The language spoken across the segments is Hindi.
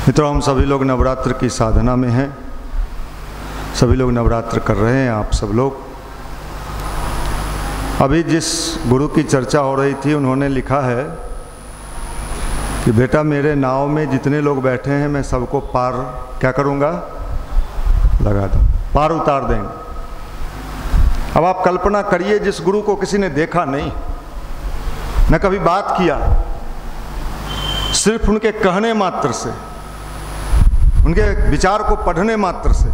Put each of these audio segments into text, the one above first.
मित्रों, हम सभी लोग नवरात्र की साधना में हैं, सभी लोग नवरात्र कर रहे हैं। आप सब लोग, अभी जिस गुरु की चर्चा हो रही थी उन्होंने लिखा है कि बेटा मेरे नाव में जितने लोग बैठे हैं मैं सबको पार क्या करूँगा, लगा दूँ, पार उतार देंगे। अब आप कल्पना करिए, जिस गुरु को किसी ने देखा नहीं, न कभी बात किया, सिर्फ उनके कहने मात्र से, उनके विचार को पढ़ने मात्र से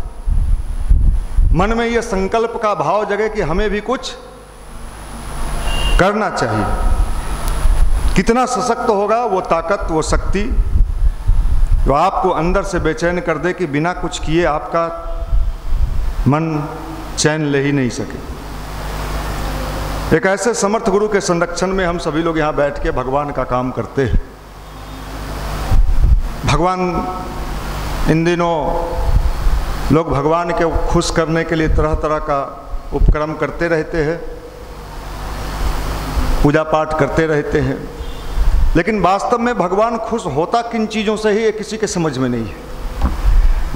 मन में यह संकल्प का भाव जगे कि हमें भी कुछ करना चाहिए। कितना सशक्त होगा वो ताकत, वो शक्ति जो आपको अंदर से बेचैन कर दे कि बिना कुछ किए आपका मन चैन ले ही नहीं सके। एक ऐसे समर्थ गुरु के संरक्षण में हम सभी लोग यहाँ बैठ के भगवान का काम करते हैं। भगवान, इन दिनों लोग भगवान के खुश करने के लिए तरह तरह का उपक्रम करते रहते हैं, पूजा पाठ करते रहते हैं, लेकिन वास्तव में भगवान खुश होता किन चीज़ों से ही ये किसी के समझ में नहीं है।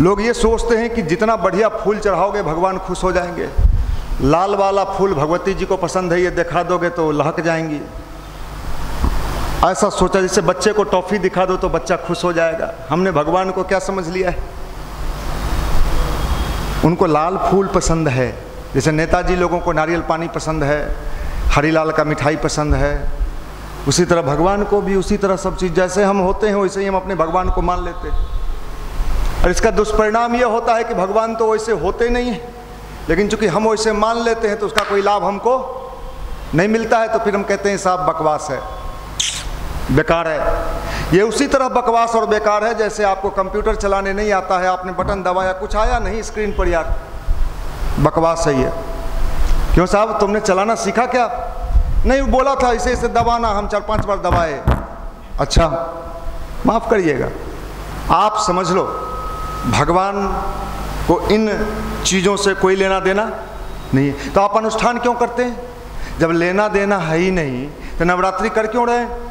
लोग ये सोचते हैं कि जितना बढ़िया फूल चढ़ाओगे भगवान खुश हो जाएंगे। लाल वाला फूल भगवती जी को पसंद है, ये दिखा दोगे तो लहक जाएंगी। ऐसा सोचा जैसे बच्चे को टॉफ़ी दिखा दो तो बच्चा खुश हो जाएगा। हमने भगवान को क्या समझ लिया है? उनको लाल फूल पसंद है, जैसे नेताजी लोगों को नारियल पानी पसंद है, हरीलाल का मिठाई पसंद है, उसी तरह भगवान को भी उसी तरह सब चीज़ जैसे हम होते हैं वैसे ही हम अपने भगवान को मान लेते हैं। और इसका दुष्परिणाम यह होता है कि भगवान तो वैसे होते नहीं हैं, लेकिन चूंकि हम वैसे मान लेते हैं तो उसका कोई लाभ हमको नहीं मिलता है, तो फिर हम कहते हैं साहब बकवास है, बेकार है। ये उसी तरह बकवास और बेकार है जैसे आपको कंप्यूटर चलाने नहीं आता है, आपने बटन दबाया, कुछ आया नहीं स्क्रीन पर, यार बकवास है ये। क्यों साहब, तुमने चलाना सीखा क्या? नहीं, बोला था इसे इसे दबाना, हम 4-5 बार दबाए। अच्छा, माफ़ करिएगा, आप समझ लो भगवान को इन चीज़ों से कोई लेना देना नहीं है। तो आप अनुष्ठान क्यों करते हैं? जब लेना देना है ही नहीं तो नवरात्रि कर क्यों रहे हैं?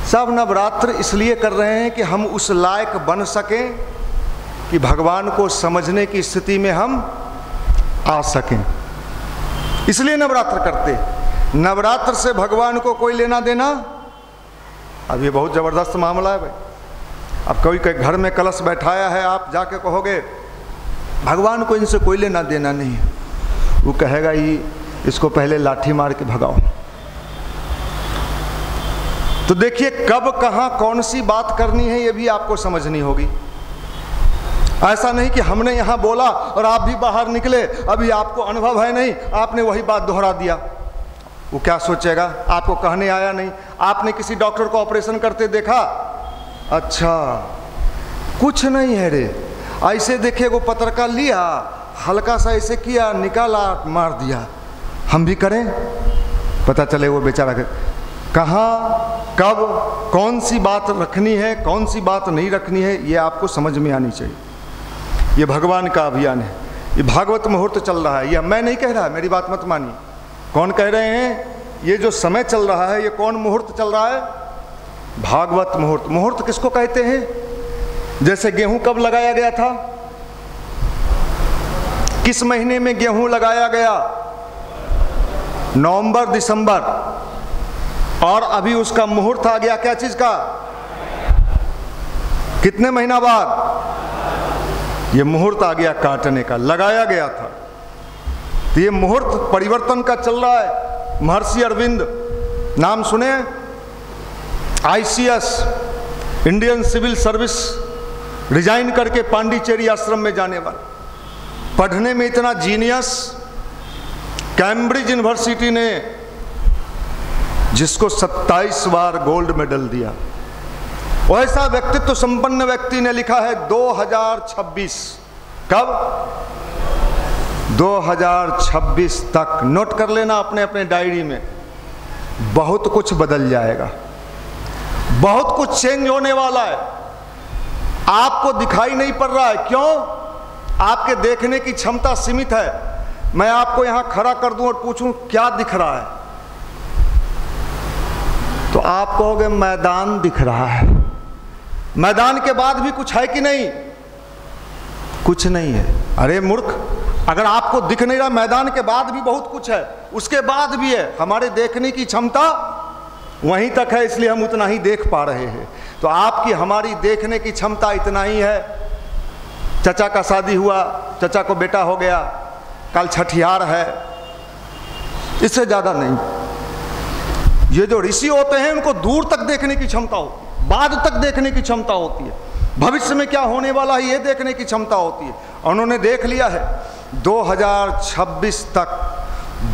सब नवरात्र इसलिए कर रहे हैं कि हम उस लायक बन सकें कि भगवान को समझने की स्थिति में हम आ सकें, इसलिए नवरात्र करते हैं। नवरात्र से भगवान को कोई लेना देना, अब ये बहुत ज़बरदस्त मामला है भाई। अब कोई के घर में कलश बैठाया है, आप जाके कहोगे भगवान को इनसे कोई लेना देना नहीं है, वो कहेगा ये इसको पहले लाठी मार के भगाओ। तो देखिए कब कहाँ कौन सी बात करनी है ये भी आपको समझनी होगी। ऐसा नहीं कि हमने यहाँ बोला और आप भी बाहर निकले, अभी आपको अनुभव है नहीं, आपने वही बात दोहरा दिया। वो क्या सोचेगा? आपको कहने आया नहीं। आपने किसी डॉक्टर को ऑपरेशन करते देखा? अच्छा, कुछ नहीं है रे, ऐसे देखे वो पत्रका लिया, हल्का सा ऐसे किया, निकाला, मार दिया। हम भी करें, पता चले वो बेचारा कहाँ कब कौन सी बात रखनी है, कौन सी बात नहीं रखनी है, ये आपको समझ में आनी चाहिए। ये भगवान का अभियान है, ये भागवत मुहूर्त चल रहा है। ये मैं नहीं कह रहा, मेरी बात मत मानिए। कौन कह रहे हैं? ये जो समय चल रहा है ये कौन मुहूर्त चल रहा है? भागवत मुहूर्त। मुहूर्त किसको कहते हैं? जैसे गेहूं कब लगाया गया था? किस महीने में गेहूं लगाया गया? नवंबर दिसंबर। और अभी उसका मुहूर्त आ गया क्या चीज का? कितने महीना बाद? ये मुहूर्त आ गया काटने का, लगाया गया था। तो ये मुहूर्त परिवर्तन का चल रहा है। महर्षि अरविंद नाम सुने? ICS, Indian civil service resign करके पांडिचेरी आश्रम में जाने वाले, पढ़ने में इतना जीनियस, कैम्ब्रिज यूनिवर्सिटी ने जिसको 27 बार गोल्ड मेडल दिया, वैसा व्यक्तित्व संपन्न व्यक्ति ने लिखा है 2026। कब? 2026 तक। नोट कर लेना अपने अपने डायरी में, बहुत कुछ बदल जाएगा, बहुत कुछ चेंज होने वाला है। आपको दिखाई नहीं पड़ रहा है, क्यों? आपके देखने की क्षमता सीमित है। मैं आपको यहां खड़ा कर दूं और पूछूं क्या दिख रहा है, तो आप कहोगे मैदान दिख रहा है। मैदान के बाद भी कुछ है कि नहीं? कुछ नहीं है। अरे मूर्ख, अगर आपको दिख नहीं रहा, मैदान के बाद भी बहुत कुछ है, उसके बाद भी है। हमारे देखने की क्षमता वहीं तक है, इसलिए हम उतना ही देख पा रहे हैं। तो आपकी हमारी देखने की क्षमता इतना ही है। चचा का शादी हुआ, चचा को बेटा हो गया, कल छठियार है, इससे ज़्यादा नहीं। ये जो ऋषि होते हैं उनको दूर तक देखने की क्षमता होती है, बाद तक देखने की क्षमता होती है, भविष्य में क्या होने वाला है ये देखने की क्षमता होती है। उन्होंने देख लिया है 2026 तक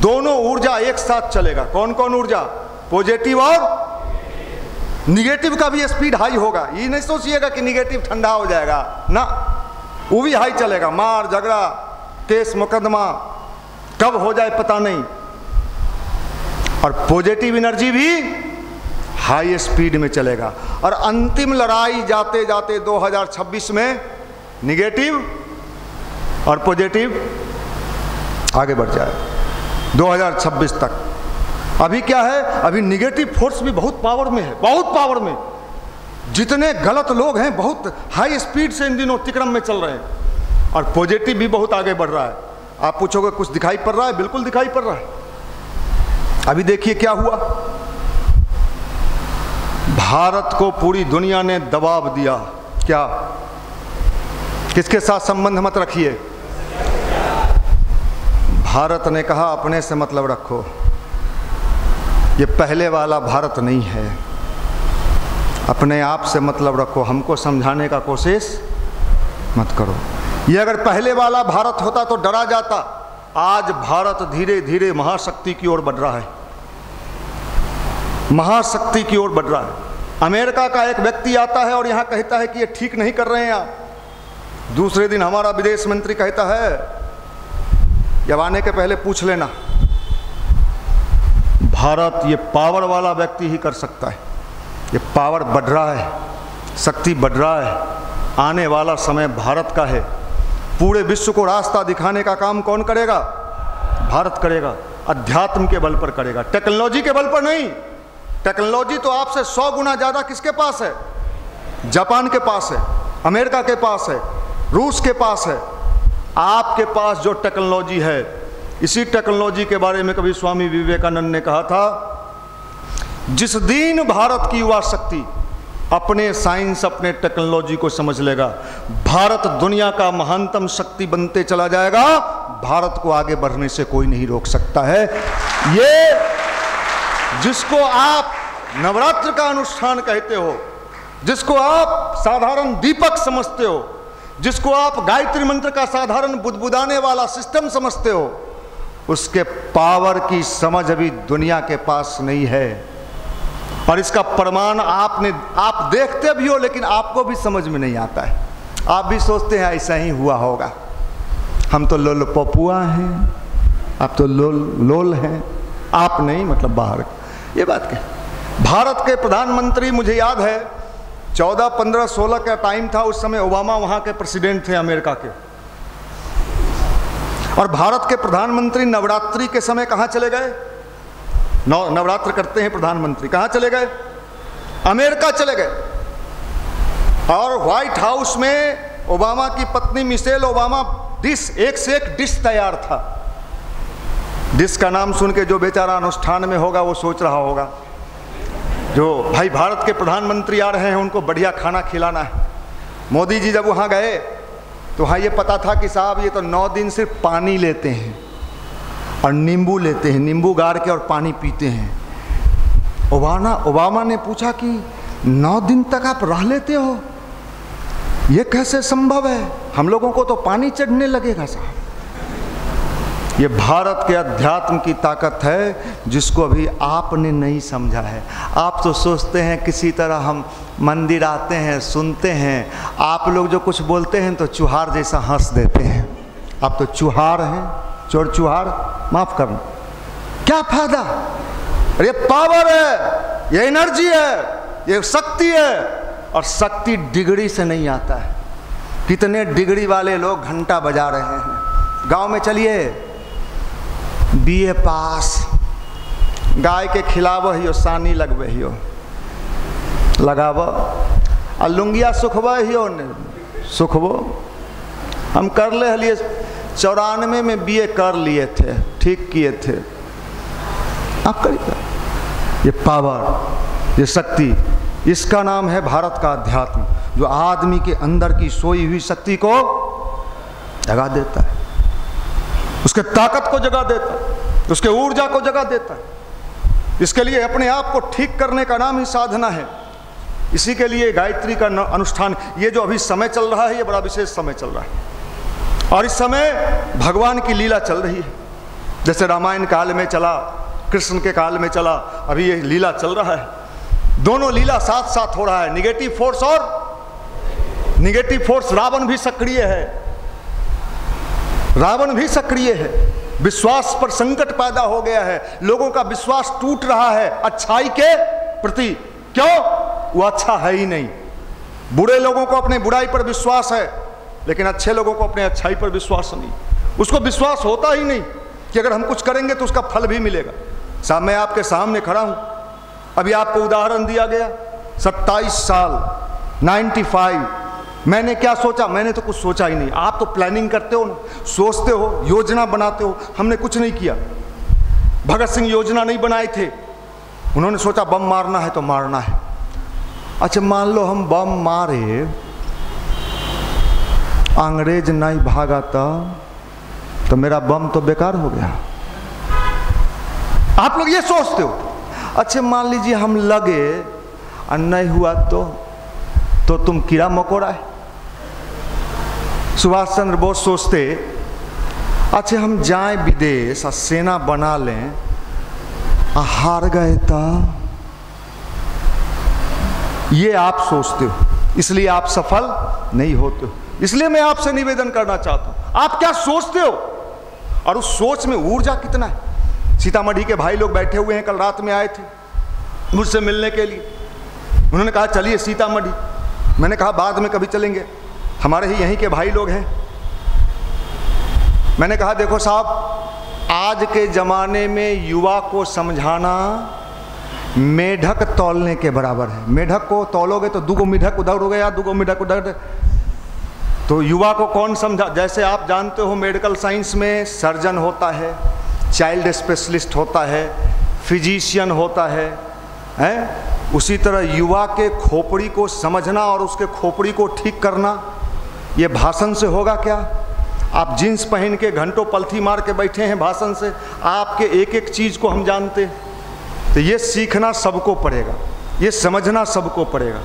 दोनों ऊर्जा एक साथ चलेगा। कौन कौन ऊर्जा? पॉजिटिव और निगेटिव का भी स्पीड हाई होगा। ये नहीं सोचिएगा कि निगेटिव ठंडा हो जाएगा ना, वो भी हाई चलेगा। मार झगड़ा, केस मुकदमा कब हो जाए पता नहीं। और पॉजिटिव एनर्जी भी हाई स्पीड में चलेगा। और अंतिम लड़ाई जाते जाते 2026 में निगेटिव और पॉजिटिव आगे बढ़ जाए 2026 तक। अभी क्या है, अभी निगेटिव फोर्स भी बहुत पावर में है, बहुत पावर में। जितने गलत लोग हैं बहुत हाई स्पीड से इन दिनों तिक्रम में चल रहे हैं, और पॉजिटिव भी बहुत आगे बढ़ रहा है। आप पूछोगे कुछ दिखाई पड़ रहा है? बिल्कुल दिखाई पड़ रहा है। अभी देखिए क्या हुआ, भारत को पूरी दुनिया ने दबाव दिया। क्या? किसके साथ संबंध मत रखिए। भारत ने कहा अपने से मतलब रखो, ये पहले वाला भारत नहीं है, अपने आप से मतलब रखो, हमको समझाने का कोशिश मत करो। ये अगर पहले वाला भारत होता तो डरा जाता। आज भारत धीरे धीरे महाशक्ति की ओर बढ़ रहा है, महाशक्ति की ओर बढ़ रहा है। अमेरिका का एक व्यक्ति आता है और यहाँ कहता है कि ये ठीक नहीं कर रहे हैं आप। दूसरे दिन हमारा विदेश मंत्री कहता है, जब आने के पहले पूछ लेना, भारत ये पावर वाला व्यक्ति ही कर सकता है। ये पावर बढ़ रहा है, शक्ति बढ़ रहा है, आने वाला समय भारत का है। पूरे विश्व को रास्ता दिखाने का काम कौन करेगा? भारत करेगा। अध्यात्म के बल पर करेगा, टेक्नोलॉजी के बल पर नहीं। टेक्नोलॉजी तो आपसे 100 गुना ज़्यादा किसके पास है? जापान के पास है, अमेरिका के पास है, रूस के पास है। आपके पास जो टेक्नोलॉजी है, इसी टेक्नोलॉजी के बारे में कभी स्वामी विवेकानंद ने कहा था, जिस दिन भारत की युवा शक्ति अपने साइंस, अपने टेक्नोलॉजी को समझ लेगा, भारत दुनिया का महानतम शक्ति बनते चला जाएगा। भारत को आगे बढ़ने से कोई नहीं रोक सकता है। ये जिसको आप नवरात्र का अनुष्ठान कहते हो, जिसको आप साधारण दीपक समझते हो, जिसको आप गायत्री मंत्र का साधारण बुदबुदाने वाला सिस्टम समझते हो, उसके पावर की समझ अभी दुनिया के पास नहीं है। और इसका प्रमाण आप देखते भी हो, लेकिन आपको भी समझ में नहीं आता है। आप भी सोचते हैं ऐसा ही हुआ होगा, हम तो लोल पपुआ हैं, आप तो लोल हैं, आप नहीं, मतलब बाहर। ये बात क्या? भारत के प्रधानमंत्री, मुझे याद है 14, 15, 16 का टाइम था, उस समय ओबामा वहाँ के प्रेसिडेंट थे अमेरिका के। और भारत के प्रधानमंत्री नवरात्रि के समय कहाँ चले गए? नवरात्र करते हैं प्रधानमंत्री, कहाँ चले गए? अमेरिका चले गए। और व्हाइट हाउस में ओबामा की पत्नी मिशेल ओबामा डिश, एक से एक डिश तैयार था। डिश का नाम सुन के जो बेचारा अनुष्ठान में होगा वो सोच रहा होगा, जो भाई भारत के प्रधानमंत्री आ रहे हैं उनको बढ़िया खाना खिलाना है। मोदी जी जब वहाँ गए तो हाँ ये पता था कि साहब ये तो 9 दिन सिर्फ पानी लेते हैं और नींबू लेते हैं, नींबू गाड़ के और पानी पीते हैं। ओबामा ने पूछा कि 9 दिन तक आप रह लेते हो, ये कैसे संभव है? हम लोगों को तो पानी चढ़ने लगेगा साहब। ये भारत के अध्यात्म की ताकत है जिसको अभी आपने नहीं समझा है। आप तो सोचते हैं किसी तरह हम मंदिर आते हैं, सुनते हैं, आप लोग जो कुछ बोलते हैं तो चुहार जैसा हंस देते हैं। आप तो चुहार हैं, चोर चुहार, माफ करना, क्या फायदा? अरे पावर है, ये एनर्जी है, ये शक्ति है, और शक्ति डिग्री से नहीं आता है। कितने डिग्री वाले लोग घंटा बजा रहे हैं। गांव में चलिए, BA पास, गाय के खिलाव हियो, सानी लगवे हियो, लगाव, आ लुंगिया सुखबा ही सुखबो। हम कर ले हलिए 94 में BA कर लिए थे, ठीक किए थे। आप करिए। ये पावर, ये शक्ति, इसका नाम है भारत का अध्यात्म, जो आदमी के अंदर की सोई हुई शक्ति को जगा देता है, उसके ताकत को जगा देता है, उसके ऊर्जा को जगा देता है। इसके लिए अपने आप को ठीक करने का नाम ही साधना है। इसी के लिए गायत्री का अनुष्ठान, ये जो अभी समय चल रहा है, ये बड़ा विशेष समय चल रहा है। और इस समय भगवान की लीला चल रही है। जैसे रामायण काल में चला, कृष्ण के काल में चला, अभी ये लीला चल रहा है। दोनों लीला साथ साथ हो रहा है। निगेटिव फोर्स और निगेटिव फोर्स, रावण भी सक्रिय है, रावण भी सक्रिय है। विश्वास पर संकट पैदा हो गया है, लोगों का विश्वास टूट रहा है अच्छाई के प्रति। क्यों? वो अच्छा है ही नहीं। बुरे लोगों को अपने बुराई पर विश्वास है, लेकिन अच्छे लोगों को अपने अच्छाई पर विश्वास नहीं। उसको विश्वास होता ही नहीं कि अगर हम कुछ करेंगे तो उसका फल भी मिलेगा। साहब मैं आपके सामने खड़ा हूं, अभी आपको उदाहरण दिया गया, 27 साल 95, मैंने क्या सोचा? मैंने तो कुछ सोचा ही नहीं। आप तो प्लानिंग करते हो, सोचते हो, योजना बनाते हो। हमने कुछ नहीं किया। भगत सिंह योजना नहीं बनाए थे, उन्होंने सोचा बम मारना है तो मारना है। अच्छा मान लो हम बम मारे, अंग्रेज नहीं भागा तो मेरा बम तो बेकार हो गया। आप लोग ये सोचते हो। अच्छा मान लीजिए हम लगे और नहीं हुआ तो तुम कीड़ा मकोड़ा है। सुभाष चंद्र बोस सोचते, अच्छा हम जाएं विदेश और सेना बना लें, हार गए तो। ये आप सोचते हो, इसलिए आप सफल नहीं होते हो। इसलिए मैं आपसे निवेदन करना चाहता हूं, आप क्या सोचते हो और उस सोच में ऊर्जा कितना है। सीतामढ़ी के भाई लोग बैठे हुए हैं, कल रात में आए थे मुझसे मिलने के लिए। उन्होंने कहा चलिए सीतामढ़ी। मैंने कहा बाद में कभी चलेंगे, हमारे ही यहीं के भाई लोग हैं। मैंने कहा देखो साहब, आज के ज़माने में युवा को समझाना मेढक तौलने के बराबर है। मेढक को तौलोगे तो 2 मेढक उधर हो गया, 2 मेढक उधर। तो युवा को कौन समझा? जैसे आप जानते हो मेडिकल साइंस में सर्जन होता है, चाइल्ड स्पेशलिस्ट होता है, फिजिशियन होता है, उसी तरह युवा के खोपड़ी को समझना और उसके खोपड़ी को ठीक करना, ये भाषण से होगा क्या? आप जीन्स पहन के घंटों पलथी मार के बैठे हैं भाषण से, आपके एक एक चीज़ को हम जानते। तो ये सीखना सबको पड़ेगा, ये समझना सबको पड़ेगा।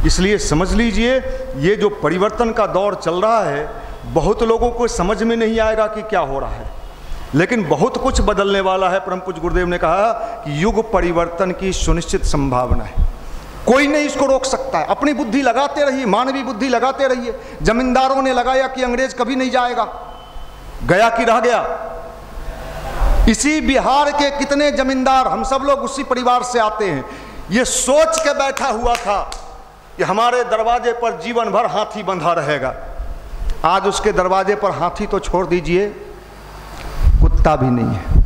इसलिए समझ लीजिए, ये जो परिवर्तन का दौर चल रहा है, बहुत लोगों को समझ में नहीं आएगा कि क्या हो रहा है, लेकिन बहुत कुछ बदलने वाला है। परम पूज्य गुरुदेव ने कहा कि युग परिवर्तन की सुनिश्चित संभावना है, कोई नहीं इसको रोक सकता है। अपनी बुद्धि लगाते रहिए, मानवीय बुद्धि लगाते रहिए। जमींदारों ने लगाया कि अंग्रेज कभी नहीं जाएगा, गया कि रह गया। इसी बिहार के कितने जमींदार, हम सब लोग उसी परिवार से आते हैं, ये सोच के बैठा हुआ था कि हमारे दरवाजे पर जीवन भर हाथी बंधा रहेगा। आज उसके दरवाजे पर हाथी तो छोड़ दीजिए, कुत्ता भी नहीं है।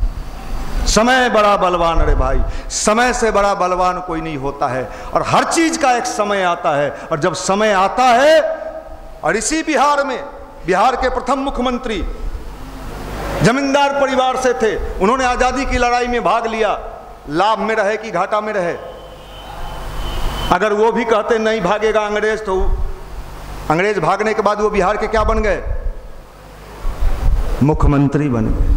समय बड़ा बलवान, अरे भाई समय से बड़ा बलवान कोई नहीं होता है। और हर चीज का एक समय आता है, और जब समय आता है, और इसी बिहार में, बिहार के प्रथम मुख्यमंत्री जमींदार परिवार से थे, उन्होंने आजादी की लड़ाई में भाग लिया। लाभ में रहे कि घाटा में रहे? अगर वो भी कहते नहीं भागेगा अंग्रेज, तो अंग्रेज भागने के बाद वो बिहार के क्या बन गए? मुख्यमंत्री बन गए।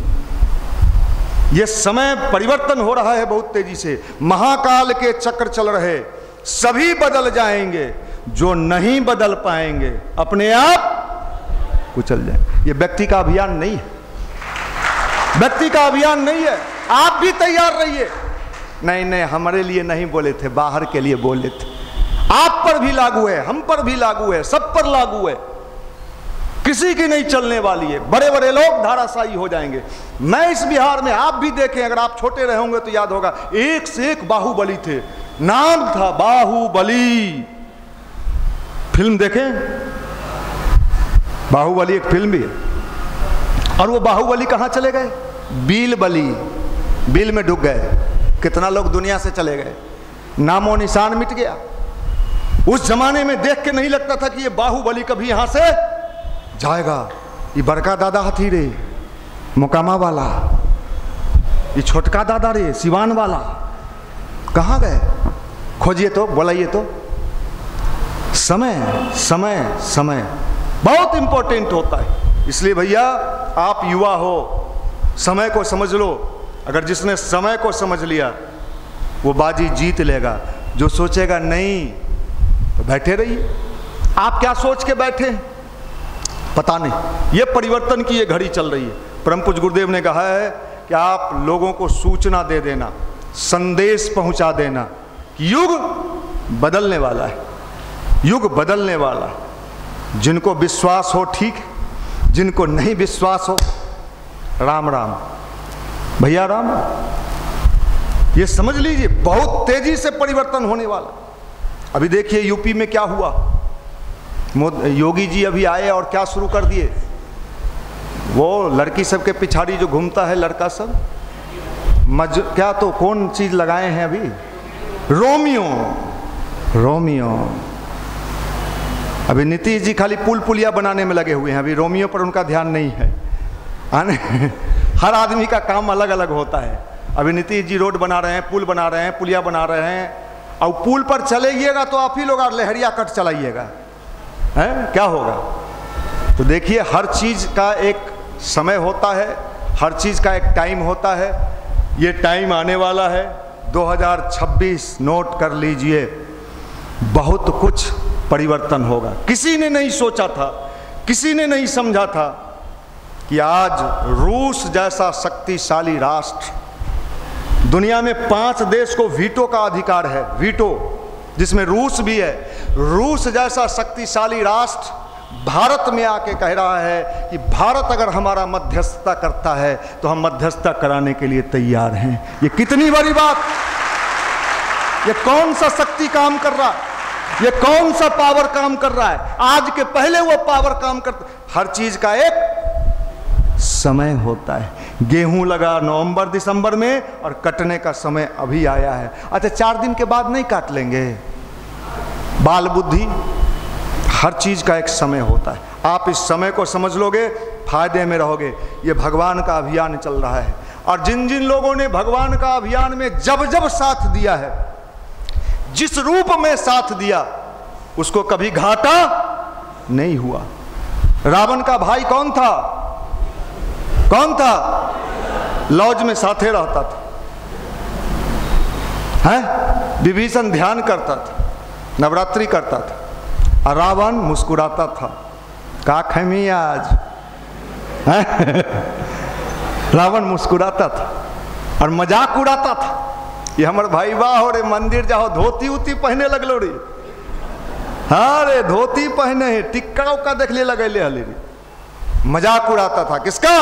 ये समय परिवर्तन हो रहा है बहुत तेजी से, महाकाल के चक्र चल रहे, सभी बदल जाएंगे, जो नहीं बदल पाएंगे अपने आप कुचल जाएंगे। ये व्यक्ति का अभियान नहीं है, व्यक्ति का अभियान नहीं है। आप भी तैयार रहिए। नहीं हमारे लिए नहीं बोले थे, बाहर के लिए बोले थे। आप पर भी लागू है, हम पर भी लागू है, सब पर लागू है, किसी की नहीं चलने वाली है। बड़े बड़े लोग धाराशायी हो जाएंगे। मैं इस बिहार में, आप भी देखें, अगर आप छोटे रहे होंगे तो याद होगा, एक से एक बाहुबली थे, नाम था बाहुबली। फिल्म देखें, बाहुबली एक फिल्म भी है। और वो बाहुबली कहां चले गए? बीलबली, बिल में डूब गए। कितना लोग दुनिया से चले गए, नामो निशान मिट गया। उस जमाने में देख के नहीं लगता था कि ये बाहुबली कभी यहां से जाएगा। ये बड़का दादा हाथी रे मोकामा वाला, ये छोटका दादा रे सिवान वाला, कहाँ गए? खोजिए तो, बुलाइए तो। समय समय समय बहुत इंपॉर्टेंट होता है। इसलिए भैया आप युवा हो, समय को समझ लो। अगर जिसने समय को समझ लिया वो बाजी जीत लेगा। जो सोचेगा नहीं तो बैठे रहिए। आप क्या सोच के बैठे? पता नहीं। ये परिवर्तन की ये घड़ी चल रही है। परम पूज्य गुरुदेव ने कहा है कि आप लोगों को सूचना दे देना, संदेश पहुंचा देना कि युग बदलने वाला है, युग बदलने वाला है। जिनको विश्वास हो ठीक, जिनको नहीं विश्वास हो राम राम भैया राम। ये समझ लीजिए बहुत तेजी से परिवर्तन होने वाला। अभी देखिए यूपी में क्या हुआ। योगी जी अभी आए और क्या शुरू कर दिए। वो लड़की सब के पिछाड़ी जो घूमता है लड़का सब, क्या तो कौन चीज लगाए हैं अभी, रोमियो। रोमियो अभी नीतीश जी खाली पुल पुलिया बनाने में लगे हुए हैं, अभी रोमियो पर उनका ध्यान नहीं है। हर आदमी का काम अलग अलग होता है। अभी नीतीश जी रोड बना रहे हैं, पुल बना रहे हैं, पुलिया बना रहे हैं। और पुल पर चलेगिएगा तो आप ही लोग लहरिया कट चलाइएगा, हैं क्या होगा? तो देखिए हर चीज़ का एक समय होता है, हर चीज़ का एक टाइम होता है। ये टाइम आने वाला है 2026, नोट कर लीजिए। बहुत कुछ परिवर्तन होगा। किसी ने नहीं सोचा था, किसी ने नहीं समझा था कि आज रूस जैसा शक्तिशाली राष्ट्र, दुनिया में 5 देश को वीटो का अधिकार है, वीटो, जिसमें रूस भी है। रूस जैसा शक्तिशाली राष्ट्र भारत में आके कह रहा है कि भारत अगर हमारा मध्यस्थता करता है तो हम मध्यस्थता कराने के लिए तैयार हैं। ये कितनी बड़ी बात! ये कौन सा शक्ति काम कर रहा है? ये कौन सा पावर काम कर रहा है? आज के पहले वो पावर काम करता। हर चीज का एक समय होता है। गेहूं लगा नवंबर दिसंबर में और कटने का समय अभी आया है। अच्छा 4 दिन के बाद नहीं काट लेंगे? बाल बुद्धि। हर चीज का एक समय होता है। आप इस समय को समझ लोगे, फायदे में रहोगे। ये भगवान का अभियान चल रहा है। और जिन जिन लोगों ने भगवान का अभियान में जब जब साथ दिया है, जिस रूप में साथ दिया, उसको कभी घाटा नहीं हुआ। रावण का भाई कौन था? कौन था? लॉज में साथे रहता था, हैं? विभीषण ध्यान करता था, नवरात्रि करता था, और रावण मुस्कुराता था। का खमी आज रावण मुस्कुराता था और मजाक उड़ाता था। ये हमारे भाई वाह हो रे, मंदिर जाओ धोती उती पहने लगलो रे। हाँ रे धोती पहने है, टिक्का उक्का देख ले लगे ले हले रे। मजाक उड़ाता था किसका?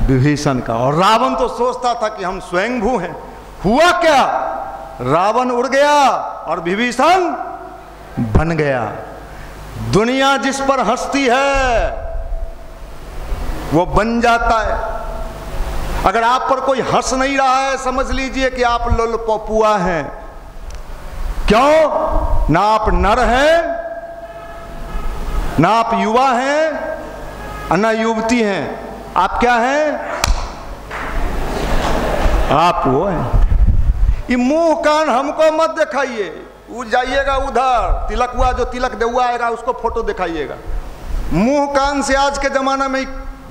विभीषण का। और रावण तो सोचता था कि हम स्वयंभू हैं। हुआ क्या? रावण उड़ गया और विभीषण बन गया। दुनिया जिस पर हंसती है वो बन जाता है। अगर आप पर कोई हंस नहीं रहा है, समझ लीजिए कि आप लोलपोपुआ हैं। क्यों? ना आप नर हैं, ना आप युवा हैं, और ना युवती हैं। आप क्या हैं? आप वो हैं। ये मुंह कान हमको मत दिखाइए। जाइएगा उधर तिलक हुआ, जो तिलक देवा आएगा उसको फोटो दिखाइएगा। मुंह कान से आज के जमाना में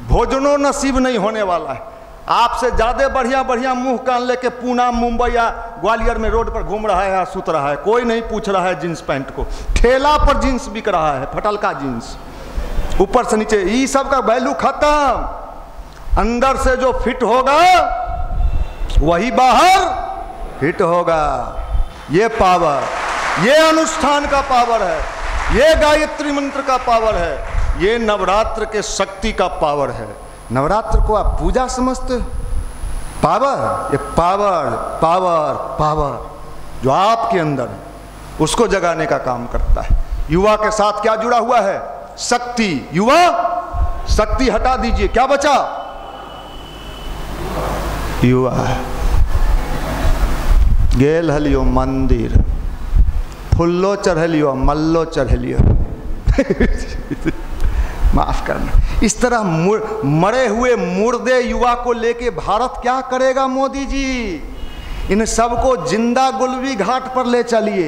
भोजनो नसीब नहीं होने वाला है। आपसे ज्यादा बढ़िया बढ़िया मुंह कान लेके पूना, मुंबई या ग्वालियर में रोड पर घूम रहा है या सुत रहा है। कोई नहीं पूछ रहा है जींस पैंट को। ठेला पर जींस बिक रहा है, फटलका जींस, ऊपर से नीचे। ये सब का वैल्यू खत्म। अंदर से जो फिट होगा वही बाहर फिट होगा। ये पावर, ये अनुष्ठान का पावर है, ये गायत्री मंत्र का पावर है, ये नवरात्र के शक्ति का पावर है। नवरात्र को आप पूजा समझते हो? पावर, ये पावर पावर पावर जो आपके अंदर है उसको जगाने का काम करता है। युवा के साथ क्या जुड़ा हुआ है? शक्ति। युवा शक्ति हटा दीजिए, क्या बचा? युवा। गेल हलियो मंदिर, फुल्लो चढ़लियो मल्लो चढ़लियो। माफ करना। इस तरह मरे हुए मुर्दे युवा को लेके भारत क्या करेगा मोदी जी? इन सबको जिंदा गुलवी घाट पर ले चलिए,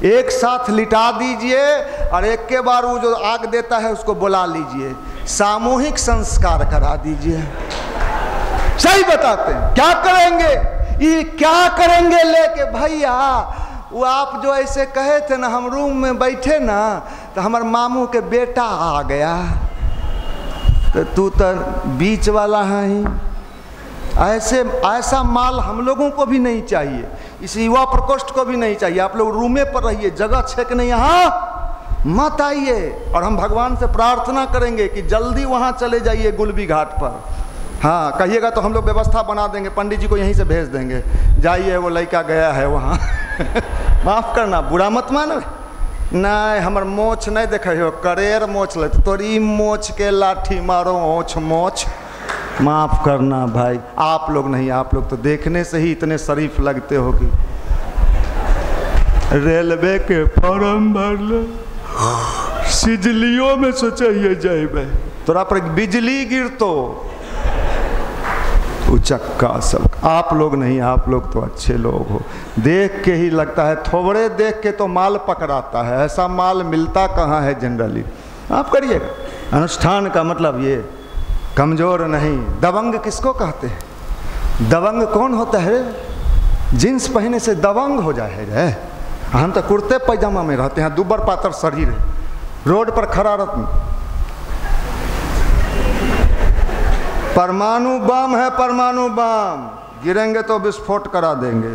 एक साथ लिटा दीजिए और एक के बार वो जो आग देता है उसको बुला लीजिए, सामूहिक संस्कार करा दीजिए। सही बताते हैं। क्या करेंगे? ये क्या करेंगे लेके? भैया वो आप जो ऐसे कहे थे ना, हम रूम में बैठे ना तो हमारे मामू के बेटा आ गया, तो तू तो बीच वाला है ही। ऐसा माल हम लोगों को भी नहीं चाहिए, इस युवा प्रकोष्ठ को भी नहीं चाहिए। आप लोग रूमे पर रहिए, जगह छेकने यहाँ मत आइए। और हम भगवान से प्रार्थना करेंगे कि जल्दी वहाँ चले जाइए गुलबी घाट पर। हाँ कहिएगा तो हम लोग व्यवस्था बना देंगे, पंडित जी को यहीं से भेज देंगे, जाइए वो लड़का गया है वहाँ। माफ करना, बुरा मत मानो। नहीं हमर मोछ नहीं देखे हो, करेर मोछ ले तोरी मोछ के लाठी मारो ओछ मोछ। माफ करना भाई, आप लोग नहीं, आप लोग तो देखने से ही इतने शरीफ लगते हो कि रेलवे के फॉर्म भर लो, सिजलियों में सोचिए जाए तोरा पर बिजली गिर तो उचक्का सब। आप लोग नहीं, आप लोग तो अच्छे लोग हो, देख के ही लगता है, थोड़े देख के तो माल पकड़ाता है, ऐसा माल मिलता कहाँ है जनरली। आप करिएगा। अनुष्ठान का मतलब ये कमजोर नहीं। दबंग किसको कहते हैं? दबंग कौन होता है? जींस पहने से दबंग हो जाए रे। हम तो कुर्ते पैजामा में रहते हैं, दुबर पातर शरीर है, रोड पर खड़ा रहते। परमाणु बम है, परमाणु बम गिरेंगे तो विस्फोट करा देंगे।